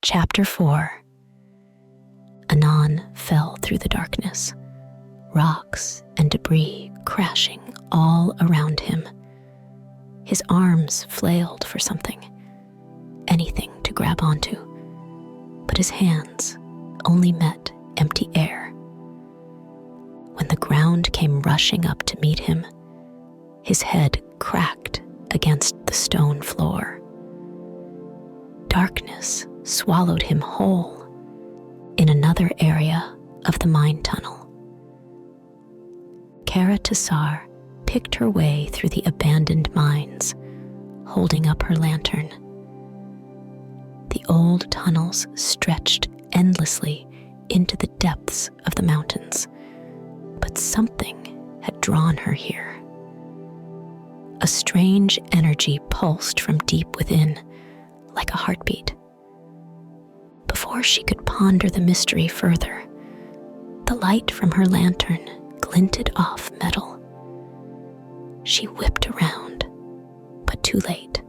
Chapter 4. Anon fell through the darkness, rocks and debris crashing all around him. His arms flailed for something, anything to grab onto, but his hands only met empty air. When the ground came rushing up to meet him, his head cracked against the stone floor. Darkness swallowed him whole in another area of the mine tunnel. Kara Tassar picked her way through the abandoned mines, holding up her lantern. The old tunnels stretched endlessly into the depths of the mountains, but something had drawn her here. A strange energy pulsed from deep within, like a heartbeat. Before she could ponder the mystery further, the light from her lantern glinted off metal. She whipped around, but too late.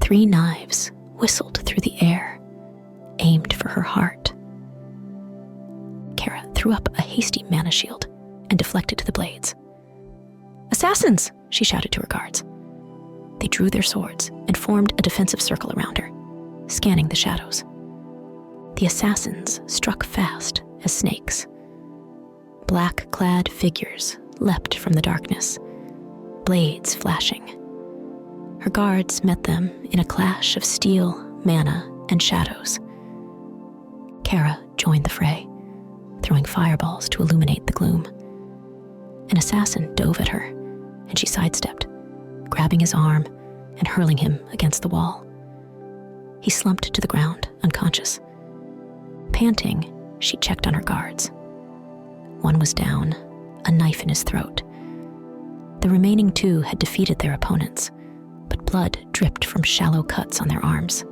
3 knives whistled through the air, aimed for her heart. Kara threw up a hasty mana shield and deflected the blades. "Assassins!" she shouted to her guards. They drew their swords and formed a defensive circle around her, scanning the shadows. The assassins struck fast as snakes. Black-clad figures leapt from the darkness, blades flashing. Her guards met them in a clash of steel, mana, and shadows. Kara joined the fray, throwing fireballs to illuminate the gloom. An assassin dove at her, and she sidestepped, grabbing his arm and hurling him against the wall. He slumped to the ground, unconscious. Panting, she checked on her guards. One was down, a knife in his throat. The remaining 2 had defeated their opponents, but blood dripped from shallow cuts on their arms.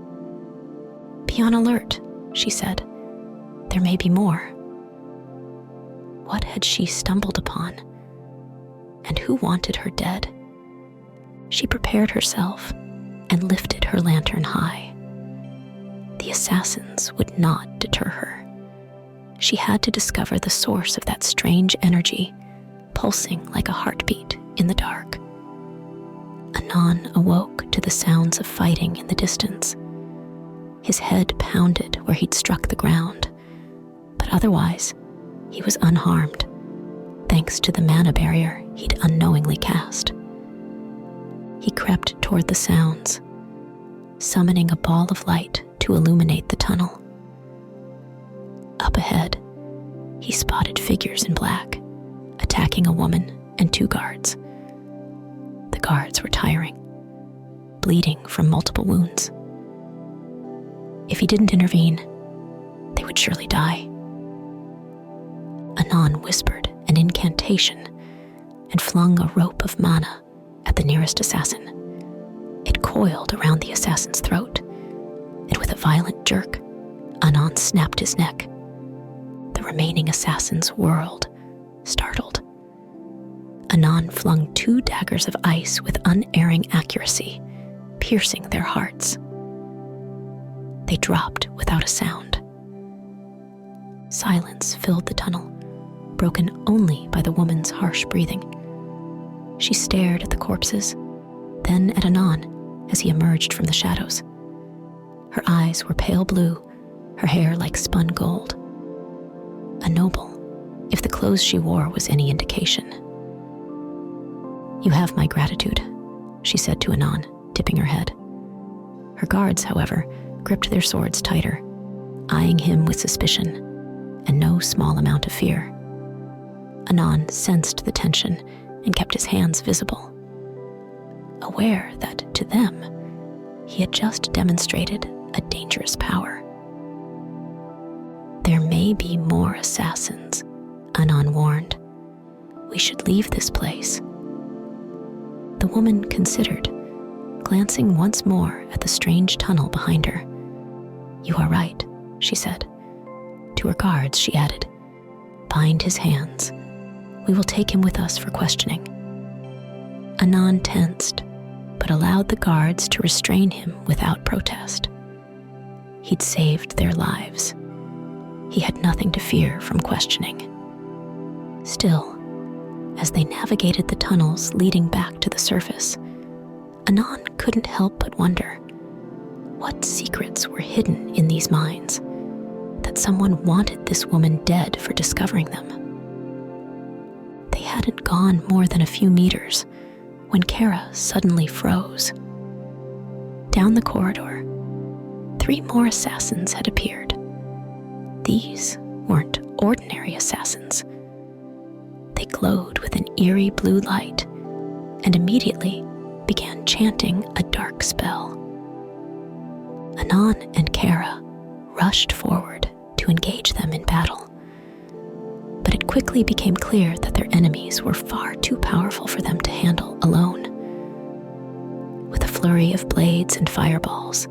"Be on alert," she said. "There may be more." What had she stumbled upon? And who wanted her dead? She prepared herself and lifted her lantern high. The assassins would not deter her. She had to discover the source of that strange energy, pulsing like a heartbeat in the dark. Anon awoke to the sounds of fighting in the distance. His head pounded where he'd struck the ground, but otherwise, he was unharmed, thanks to the mana barrier he'd unknowingly cast. He crept toward the sounds, summoning a ball of light to illuminate the tunnel. Up ahead, he spotted figures in black, attacking a woman and 2 guards. The guards were tiring, bleeding from multiple wounds. If he didn't intervene, they would surely die. Anon whispered an incantation and flung a rope of mana at the nearest assassin. It coiled around the assassin's throat, and with a violent jerk, Anon snapped his neck. The remaining assassins whirled, startled. Anon flung 2 daggers of ice with unerring accuracy, piercing their hearts. They dropped without a sound. Silence filled the tunnel, broken only by the woman's harsh breathing. She stared at the corpses, then at Anon as he emerged from the shadows. Her eyes were pale blue, her hair like spun gold. A noble, if the clothes she wore was any indication. "You have my gratitude," she said to Anon, tipping her head. Her guards, however, gripped their swords tighter, eyeing him with suspicion and no small amount of fear. Anon sensed the tension and kept his hands visible, aware that, to them, he had just demonstrated a dangerous power. "There may be more assassins," Anon warned. "We should leave this place." The woman considered, glancing once more at the strange tunnel behind her. "You are right," she said. To her guards, she added, "Bind his hands. We will take him with us for questioning." Anon tensed, but allowed the guards to restrain him without protest. he'd saved their lives. He had nothing to fear from questioning. Still, as they navigated the tunnels leading back to the surface, Anon couldn't help but wonder what secrets were hidden in these mines, that someone wanted this woman dead for discovering them. They hadn't gone more than a few meters when Kara suddenly froze. Down the corridor, 3 more assassins had appeared. These weren't ordinary assassins. They glowed with an eerie blue light and immediately began chanting a dark spell. Anon and Kara rushed forward to engage them in battle, but it quickly became clear that their enemies were far too powerful for them to handle alone. With a flurry of blades and fireballs,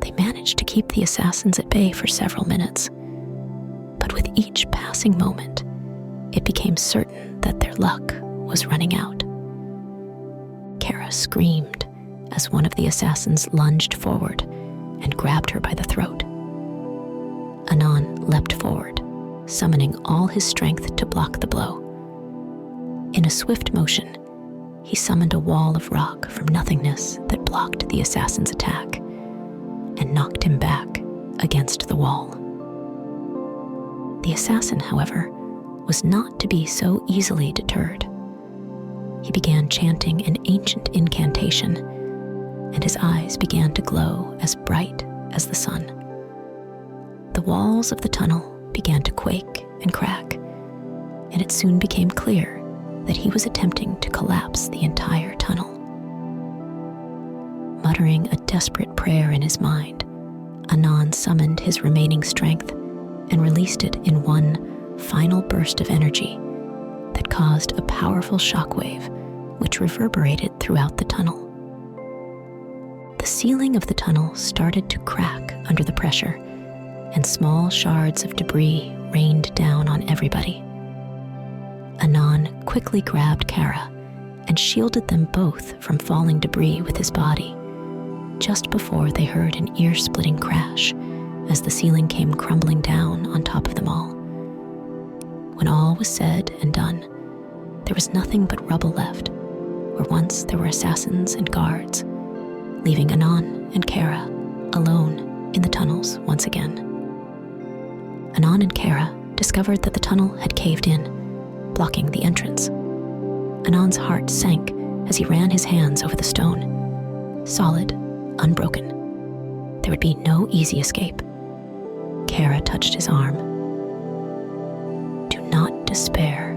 they managed to keep the assassins at bay for several minutes. But with each passing moment, it became certain that their luck was running out. Kara screamed as one of the assassins lunged forward and grabbed her by the throat. Anon leapt forward, summoning all his strength to block the blow. In a swift motion, he summoned a wall of rock from nothingness that blocked the assassin's attack and knocked him back against the wall. The assassin, however, was not to be so easily deterred. He began chanting an ancient incantation, and his eyes began to glow as bright as the sun. The walls of the tunnel began to quake and crack, and it soon became clear that he was attempting to collapse the entire tunnel. Muttering a desperate prayer in his mind, Anon summoned his remaining strength and released it in one final burst of energy that caused a powerful shockwave which reverberated throughout the tunnel. The ceiling of the tunnel started to crack under the pressure, and small shards of debris rained down on everybody. Anon quickly grabbed Kara and shielded them both from falling debris with his body, just before they heard an ear-splitting crash as the ceiling came crumbling down on top of them all. When all was said and done, there was nothing but rubble left, where once there were assassins and guards, leaving Anon and Kara alone in the tunnels once again. Anon and Kara discovered that the tunnel had caved in, blocking the entrance. Anon's heart sank as he ran his hands over the stone. Solid, unbroken. There would be no easy escape. Kara touched his arm. "Do not despair.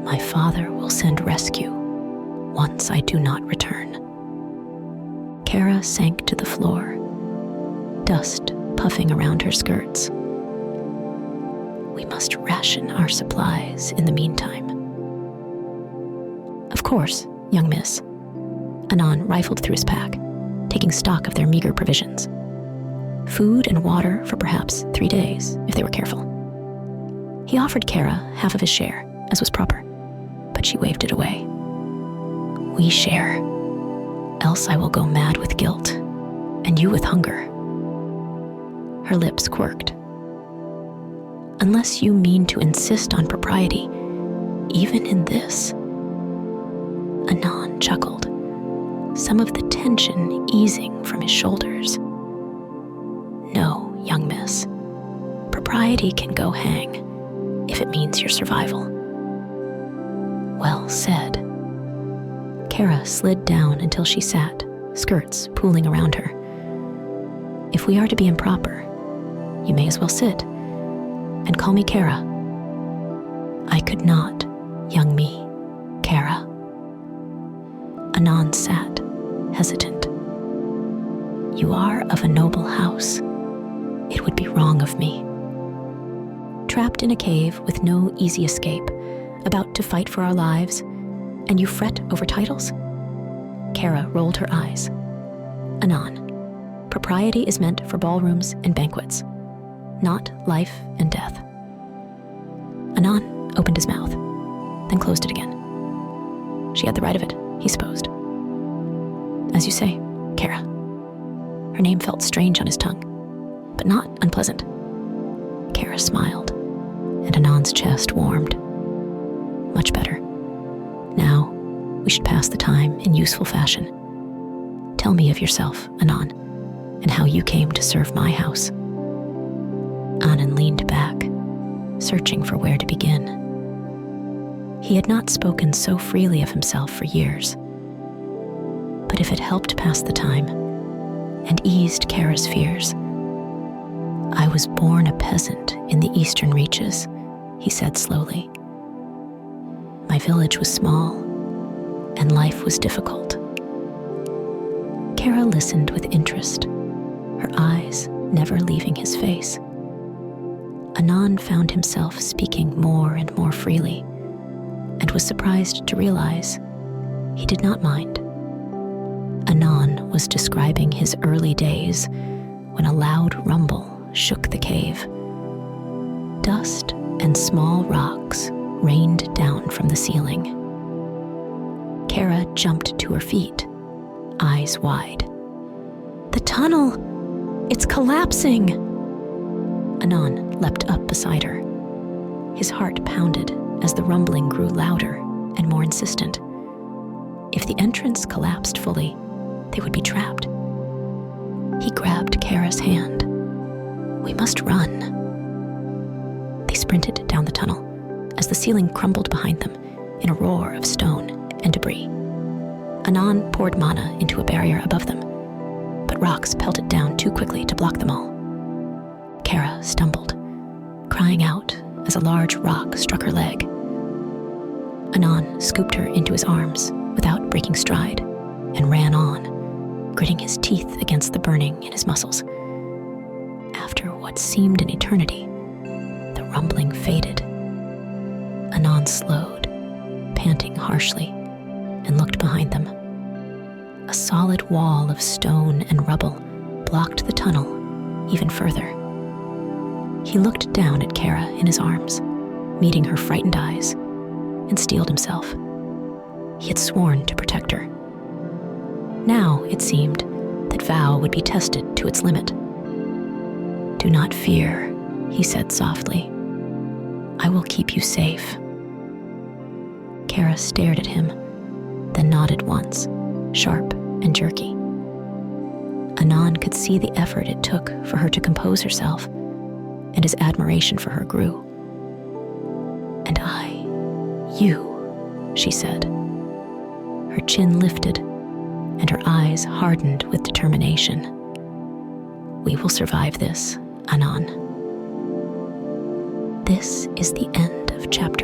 My father will send rescue once I do not return." Kara sank to the floor, dust puffing around her skirts. "We must ration our supplies in the meantime." "Of course, young miss." Anon rifled through his pack, taking stock of their meager provisions. Food and water for perhaps 3 days, if they were careful. He offered Kara half of his share, as was proper, but she waved it away. "We share, else I will go mad with guilt, and you with hunger." Her lips quirked. "Unless you mean to insist on propriety, even in this." Anon chuckled, some of the tension easing from his shoulders. "No, young miss. Propriety can go hang, if it means your survival." "Well said." Kara slid down until she sat, skirts pooling around her. "If we are to be improper, you may as well sit, and call me Kara." "I could not, young me, Kara." Anon sat, hesitant. "You are of a noble house. It would be wrong of me." Trapped in a cave with no easy escape, about to fight for our lives, and you fret over titles? Kara rolled her eyes. "Anon, propriety is meant for ballrooms and banquets, not life and death." Anon opened his mouth, then closed it again. She had the right of it, he supposed. "As you say, Kara." Her name felt strange on his tongue, but not unpleasant. Kara smiled, and Anon's chest warmed. Much better. Now, we should pass the time in useful fashion. Tell me of yourself, Anon, and how you came to serve my house. Anon leaned back, searching for where to begin. He had not spoken so freely of himself for years. But if it helped pass the time and eased Kara's fears, I was born a peasant in the eastern reaches, he said slowly. My village was small, and life was difficult. Kara listened with interest, her eyes never leaving his face. Anon found himself speaking more and more freely, and was surprised to realize he did not mind. Anon was describing his early days when a loud rumble shook the cave. Dust and small rocks rained down from the ceiling. Kara jumped to her feet, eyes wide. The tunnel! It's collapsing! Anon leapt up beside her. His heart pounded as the rumbling grew louder and more insistent. If the entrance collapsed fully, they would be trapped. He grabbed Kara's hand. We must run. They sprinted down the tunnel as the ceiling crumbled behind them in a roar of stone and debris. Anon poured mana into a barrier above them, but rocks pelted down too quickly to block them all. Kara stumbled, crying out as a large rock struck her leg. Anon scooped her into his arms without breaking stride and ran on, gritting his teeth against the burning in his muscles. After what seemed an eternity, the rumbling faded. Anon slowed, panting harshly, and looked behind them. A solid wall of stone and rubble blocked the tunnel even further. He looked down at Kara in his arms, meeting her frightened eyes, and steeled himself. He had sworn to protect her. Now it seemed that vow would be tested to its limit. Do not fear, he said softly. I will keep you safe. Kara stared at him, then nodded once, sharp and jerky. Anon could see the effort it took for her to compose herself, and his admiration for her grew. And you, she said. Her chin lifted, and her eyes hardened with determination. We will survive this, Anon. This is the end of chapter